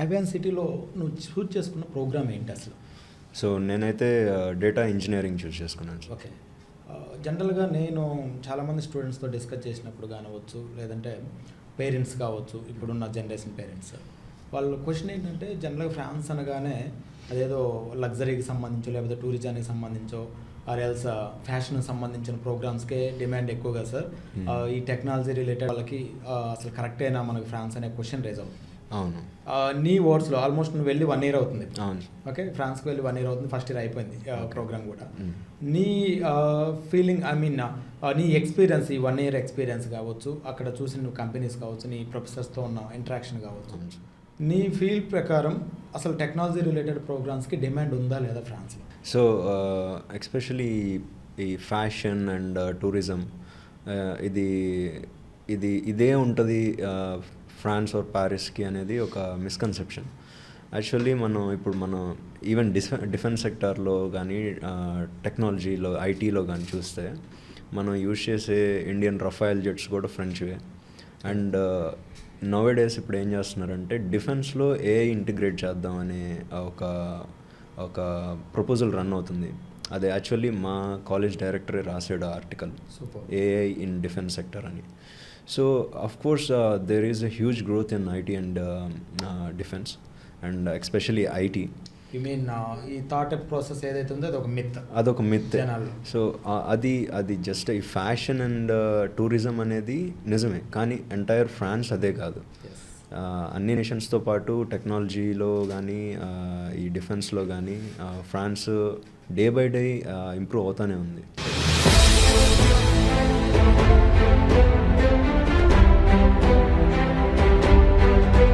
అవియాన్ సిటీలో నువ్వు చూజ్ చేసుకున్న ప్రోగ్రామ్ ఏంటి అసలు? సో నేనైతే డేటా ఇంజనీరింగ్ చూస్ చేసుకున్నాను. ఓకే. జనరల్గా నేను చాలామంది స్టూడెంట్స్తో డిస్కస్ చేసినప్పుడు కానివచ్చు, లేదంటే పేరెంట్స్ కావచ్చు, ఇప్పుడున్న జనరేషన్ పేరెంట్స్, వాళ్ళ క్వశ్చన్ ఏంటంటే జనరల్గా ఫ్రాన్స్ అనగానే అదేదో లగ్జరీకి సంబంధించో లేకపోతే టూరిజానికి సంబంధించో ఆర్ఎల్స్ ఫ్యాషన్కి సంబంధించిన ప్రోగ్రామ్స్కే డిమాండ్ ఎక్కువగా సార్. ఈ టెక్నాలజీ రిలేటెడ్ వాళ్ళకి అసలు కరెక్టేనా మనకి ఫ్రాన్స్ అనే క్వశ్చన్ రేజ్ అవుతుంది. అవును. నీ వర్డ్స్లో ఆల్మోస్ట్ నువ్వు వెళ్ళి 1 year అవుతుంది. అవును. ఓకే, ఫ్రాన్స్కి వెళ్ళి 1 year అవుతుంది. ఫస్ట్ ఇయర్ అయిపోయింది ప్రోగ్రామ్ కూడా. నీ ఫీలింగ్, ఐ మీన్ నీ ఎక్స్పీరియన్స్, ఈ 1 year ఎక్స్పీరియన్స్ కావచ్చు, అక్కడ చూసిన నువ్వు కంపెనీస్ కావచ్చు, నీ ప్రొఫెసర్స్తో ఉన్న ఇంటరాక్షన్ కావచ్చు, నీ ఫీల్ ప్రకారం అసలు టెక్నాలజీ రిలేటెడ్ ప్రోగ్రామ్స్కి డిమాండ్ ఉందా లేదా ఫ్రాన్స్లో? సో ఎస్పెషలీ ఈ ఫ్యాషన్ అండ్ టూరిజం ఇదే ఉంటుంది ఫ్రాన్స్ ఆర్ ప్యారిస్కి అనేది ఒక మిస్కన్సెప్షన్. యాక్చువల్లీ మనం ఈవెన్ డిఫెన్స్ సెక్టార్లో కానీ టెక్నాలజీలో ఐటీలో కానీ చూస్తే మనం యూజ్ చేసే ఇండియన్ రఫైల్ జెట్స్ కూడా ఫ్రెంచ్వే. అండ్ నౌవేడేస్ ఇప్పుడు ఏం చేస్తున్నారంటే డిఫెన్స్లో ఏఐ ఇంటిగ్రేట్ చేద్దామనే ఒక ప్రపోజల్ రన్ అవుతుంది. అది యాక్చువల్లీ మా కాలేజ్ డైరెక్టరే రాసాడు article, AI in defence sector అని. So of course there is a huge growth in IT and defense and especially IT. You mean ఈ థాట్ ప్రాసెస్ ఏదైతే ఉందో అదొక మిత్. సో అది జస్ట్ ఈ ఫ్యాషన్ అండ్ టూరిజం అనేది నిజమే, కానీ ఎంటైర్ ఫ్రాన్స్ అదే కాదు. అన్ని నేషన్స్తో పాటు టెక్నాలజీలో కానీ ఈ డిఫెన్స్లో కానీ France day by day improve అవుతూనే ఉంది.